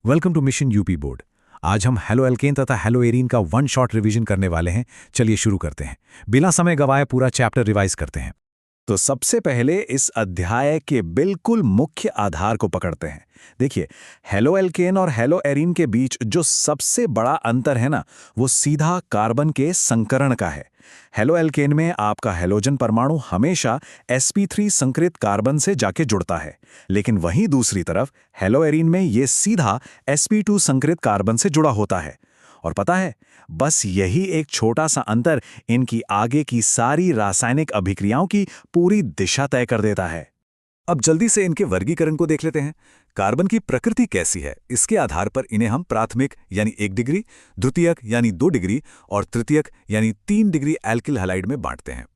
Welcome to mission UP board. आज हम haloalkane तथा हेलो एरीन का वन शॉट रिवीजन करने वाले हैं। चलिए शुरू करते हैं, बिना समय गवाए पूरा चैप्टर रिवाइज करते हैं। तो सबसे पहले इस अध्याय के बिल्कुल मुख्य आधार को पकड़ते हैं। देखिए, हेलो एल्केन और हेलो एरीन के बीच जो सबसे बड़ा अंतर है ना, वो सीधा कार्बन के संकरण का है। हेलो एल्केन में आपका हेलोजन परमाणु हमेशा sp3 संकरित कार्बन से जाके जुड़ता है, लेकिन वहीं दूसरी तरफ हेलो एरीन में ये सीधा sp2 संकरित कार्बन से जुड़ा होता है। और पता है, बस यही एक छोटा सा अंतर इनकी आगे की सारी रासायनिक अभिक्रियाओं की पूरी दिशा तय कर देता है। अब जल्दी से इनके वर्गीकरण को देख लेते हैं। कार्बन की प्रकृति कैसी है, इसके आधार पर इन्हें हम प्राथमिक यानी 1 डिग्री, द्वितीयक यानी 2 डिग्री और तृतीयक यानी 3 डिग्री एल्किल हैलाइड में बांटते हैं।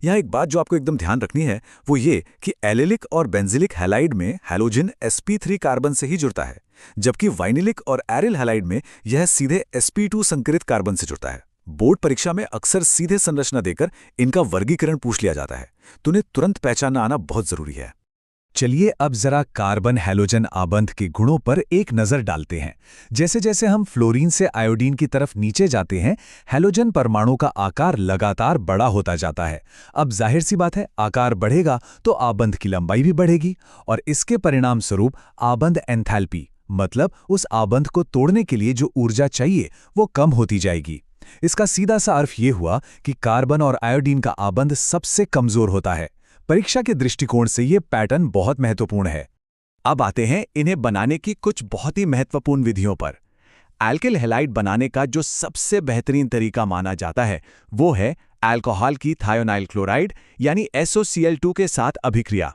यहाँ एक बात जो आपको एकदम ध्यान रखनी है वो ये कि एलिलिक और बेंजिलिक हैलाइड में हैलोजन sp3 कार्बन से ही जुड़ता है, जबकि वाइनिलिक और एरिल हैलाइड में यह सीधे sp2 संकरित कार्बन से जुड़ता है। बोर्ड परीक्षा में अक्सर सीधे संरचना देकर इनका वर्गीकरण पूछ लिया जाता है, तो उन्हें तुरंत पहचानना आना बहुत जरूरी है। चलिए अब जरा कार्बन हैलोजन आबंध के गुणों पर एक नजर डालते हैं। जैसे जैसे हम फ्लोरीन से आयोडीन की तरफ नीचे जाते हैं, हैलोजन परमाणु का आकार लगातार बड़ा होता जाता है। अब जाहिर सी बात है, आकार बढ़ेगा तो आबंध की लंबाई भी बढ़ेगी और इसके परिणाम स्वरूप आबंध एंथैल्पी, मतलब उस आबंध को तोड़ने के लिए जो ऊर्जा चाहिए वो कम होती जाएगी। इसका सीधा सा अर्थ ये हुआ कि कार्बन और आयोडीन का आबंध सबसे कमजोर होता है। परीक्षा के दृष्टिकोण से ये पैटर्न बहुत महत्वपूर्ण है। अब आते हैं इन्हें बनाने की कुछ बहुत ही महत्वपूर्ण विधियों पर। एल्किल हैलाइड बनाने का जो सबसे बेहतरीन तरीका माना जाता है वो है अल्कोहल की थायोनाइल क्लोराइड यानी SOCl2 के साथ अभिक्रिया।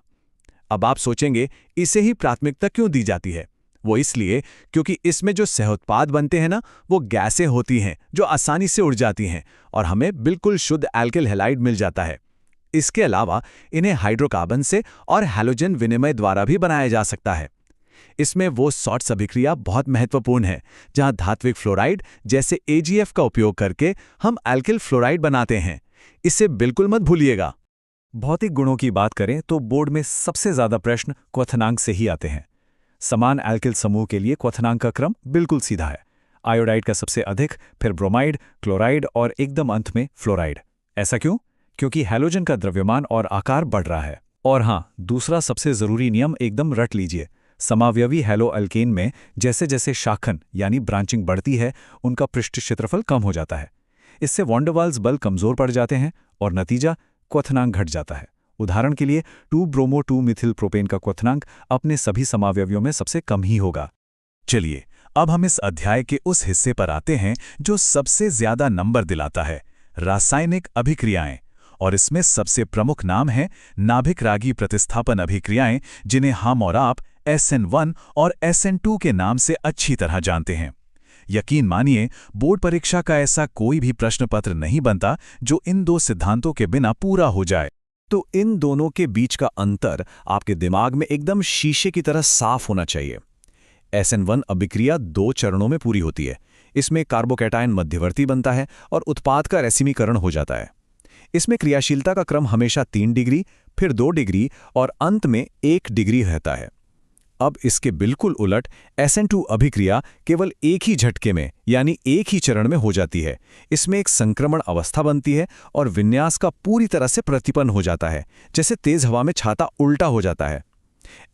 अब आप सोचेंगे, इसे ही प्राथमिकता क्यों दी जाती है? वो इसलिए क्योंकि इसमें जो सह-उत्पाद बनते हैं ना, वो गैसें होती हैं जो आसानी से उड़ जाती हैं और हमें बिल्कुल शुद्ध एल्किल हैलाइड मिल जाता है। इसके अलावा इन्हें हाइड्रोकार्बन से और हैलोजन विनिमय द्वारा भी बनाया जा सकता है। इसमें वो सॉर्ट्स अभिक्रिया बहुत महत्वपूर्ण है, जहां धात्विक फ्लोराइड जैसे AgF का उपयोग करके हम एल्किल फ्लोराइड बनाते हैं। इसे बिल्कुल मत भूलिएगा। भौतिक गुणों की बात करें तो बोर्ड में सबसे ज्यादा प्रश्न क्वथनांक से ही आते हैं। समान एल्किल समूह के लिए क्वथनांक का क्रम बिल्कुल सीधा है। आयोडाइड का सबसे अधिक, फिर ब्रोमाइड, क्लोराइड और एकदम अंत में फ्लोराइड। ऐसा क्यों? क्योंकि हैलोजन का द्रव्यमान और आकार बढ़ रहा है। और हाँ, दूसरा सबसे जरूरी नियम एकदम रट लीजिए। समावयवी हेलो एल्केन में जैसे जैसे शाखन यानी ब्रांचिंग बढ़ती है, उनका पृष्ठ क्षेत्रफल कम हो जाता है। इससे वॉन डर वाल्स बल कमजोर पड़ जाते हैं और नतीजा क्वथनांक घट जाता है। उदाहरण के लिए 2-ब्रोमो-2-मिथिल प्रोपेन का क्वथनांक अपने सभी समावयवियों में सबसे कम ही होगा। चलिए अब हम इस अध्याय के उस हिस्से पर आते हैं जो सबसे ज्यादा नंबर दिलाता है, रासायनिक अभिक्रियाएं। और इसमें सबसे प्रमुख नाम है नाभिक रागी प्रतिस्थापन अभिक्रियाएं, जिन्हें हम और आप SN1 और SN2 के नाम से अच्छी तरह जानते हैं। यकीन मानिए, बोर्ड परीक्षा का ऐसा कोई भी प्रश्न पत्र नहीं बनता जो इन दो सिद्धांतों के बिना पूरा हो जाए। तो इन दोनों के बीच का अंतर आपके दिमाग में एकदम शीशे की तरह साफ होना चाहिए। SN1 अभिक्रिया 2 चरणों में पूरी होती है। इसमें कार्बोकैटायन मध्यवर्ती बनता है और उत्पाद का रेसिमीकरण हो जाता है। इसमें क्रियाशीलता का क्रम हमेशा 3 डिग्री, फिर 2 डिग्री और अंत में 1 डिग्री रहता है। अब इसके बिल्कुल उलट SN2 अभिक्रिया केवल एक ही झटके में यानी एक ही चरण में हो जाती है। इसमें एक संक्रमण अवस्था बनती है और विन्यास का पूरी तरह से प्रतिपन्न हो जाता है, जैसे तेज हवा में छाता उल्टा हो जाता है।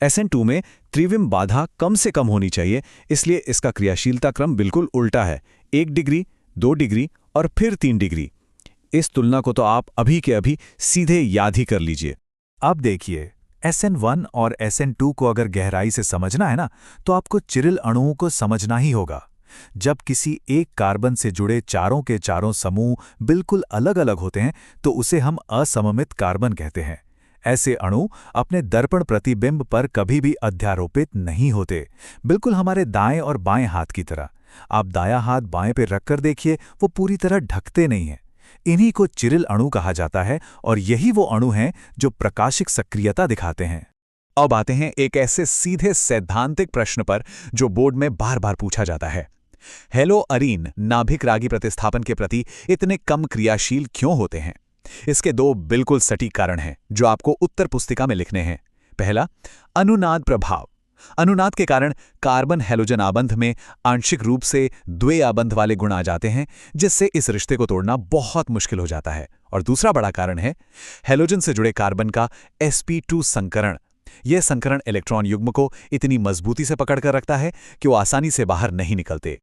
SN2 में त्रिविम बाधा कम से कम होनी चाहिए, इसलिए इसका क्रियाशीलता क्रम बिल्कुल उल्टा है, 1 डिग्री, 2 डिग्री और फिर 3 डिग्री। इस तुलना को तो आप अभी के अभी सीधे याद ही कर लीजिए। अब देखिए, SN1 और SN2 को अगर गहराई से समझना है ना, तो आपको चिरिल अणुओं को समझना ही होगा। जब किसी एक कार्बन से जुड़े चारों के चारों समूह बिल्कुल अलग अलग होते हैं तो उसे हम असममित कार्बन कहते हैं। ऐसे अणु अपने दर्पण प्रतिबिंब पर कभी भी अध्यारोपित नहीं होते, बिल्कुल हमारे दाएं और बाएं हाथ की तरह। आप दायां हाथ बाएं पे रखकर देखिए, वो पूरी तरह ढकते नहीं हैं। इन्हीं को चिरिल अणु कहा जाता है और यही वो अणु हैं जो प्रकाशिक सक्रियता दिखाते हैं। अब आते हैं एक ऐसे सीधे सैद्धांतिक प्रश्न पर जो बोर्ड में बार बार पूछा जाता है। हेलो अरीन नाभिक रागी प्रतिस्थापन के प्रति इतने कम क्रियाशील क्यों होते हैं? इसके 2 बिल्कुल सटीक कारण हैं जो आपको उत्तर पुस्तिका में लिखने हैं। पहला, अनुनाद प्रभाव। अनुनाद के कारण कार्बन हैलोजन आबंध में आंशिक रूप से द्वे आबंध वाले गुण आ जाते हैं, जिससे इस रिश्ते को तोड़ना बहुत मुश्किल हो जाता है। और दूसरा बड़ा कारण है हैलोजन से जुड़े कार्बन का sp2 संकरण। यह संकरण इलेक्ट्रॉन युग्म को इतनी मजबूती से पकड़ कर रखता है कि वो आसानी से बाहर नहीं निकलते।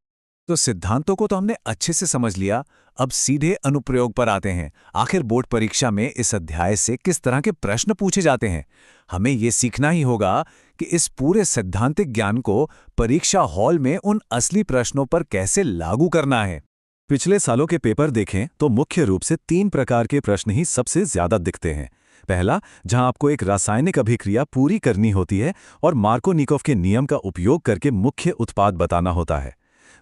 तो सिद्धांतों को तो हमने अच्छे से समझ लिया, अब सीधे अनुप्रयोग पर आते हैं। आखिर बोर्ड परीक्षा में इस अध्याय से किस तरह के प्रश्न पूछे जाते हैं? हमें ये सीखना ही होगा कि इस पूरे सैद्धांतिक ज्ञान को परीक्षा हॉल में उन असली प्रश्नों पर कैसे लागू करना है। पिछले सालों के पेपर देखें तो मुख्य रूप से 3 प्रकार के प्रश्न ही सबसे ज्यादा दिखते हैं। पहला, जहां आपको एक रासायनिक अभिक्रिया पूरी करनी होती है और मार्कोनिकोव के नियम का उपयोग करके मुख्य उत्पाद बताना होता है।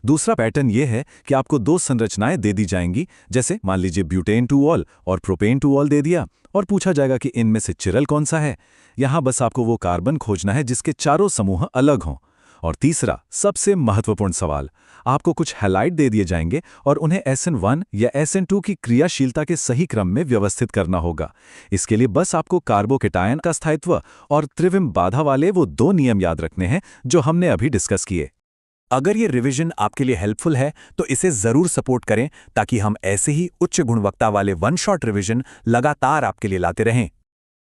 दूसरा पैटर्न यह है कि आपको 2 संरचनाएं दे दी जाएंगी, जैसे मान लीजिए ब्यूटेन टू ऑल और प्रोपेन टू ऑल दे दिया, और पूछा जाएगा कि इनमें से चिरल कौन सा है। यहां बस आपको वो कार्बन खोजना है जिसके चारों समूह अलग हों। और तीसरा, सबसे महत्वपूर्ण सवाल, आपको कुछ हैलाइड दे दिए जाएंगे और उन्हें SN1 या SN2 की क्रियाशीलता के सही क्रम में व्यवस्थित करना होगा। इसके लिए बस आपको कार्बोकेटायन का स्थायित्व और त्रिविम बाधा वाले वो 2 नियम याद रखने हैं जो हमने अभी डिस्कस किए। अगर ये रिवीजन आपके लिए हेल्पफुल है तो इसे ज़रूर सपोर्ट करें, ताकि हम ऐसे ही उच्च गुणवत्ता वाले वन शॉट रिवीजन लगातार आपके लिए लाते रहें।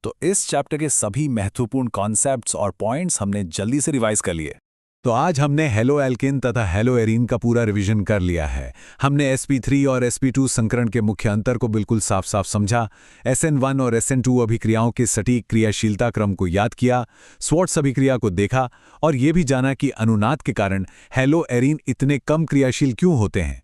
तो इस चैप्टर के सभी महत्वपूर्ण कॉन्सेप्ट्स और पॉइंट्स हमने जल्दी से रिवाइज कर लिए। तो आज हमने हेलो एल्केन तथा हेलो एरीन का पूरा रिवीजन कर लिया है। हमने sp3 और sp2 संकरण के मुख्य अंतर को बिल्कुल साफ साफ समझा, SN1 और SN2 अभिक्रियाओं के सटीक क्रियाशीलता क्रम को याद किया, स्वॉर्ट्स अभिक्रिया को देखा और ये भी जाना कि अनुनाद के कारण हेलो एरीन इतने कम क्रियाशील क्यों होते हैं।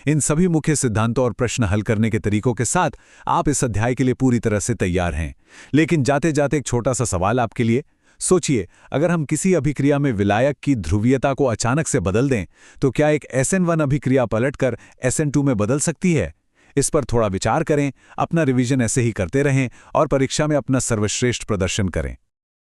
इन सभी मुख्य सिद्धांतों और प्रश्न हल करने के तरीकों के साथ आप इस अध्याय के लिए पूरी तरह से तैयार हैं। लेकिन जाते जाते एक छोटा सा सवाल आपके लिए। सोचिए, अगर हम किसी अभिक्रिया में विलायक की ध्रुवीयता को अचानक से बदल दें तो क्या एक SN1 अभिक्रिया पलटकर SN2 में बदल सकती है? इस पर थोड़ा विचार करें, अपना रिवीजन ऐसे ही करते रहें और परीक्षा में अपना सर्वश्रेष्ठ प्रदर्शन करें।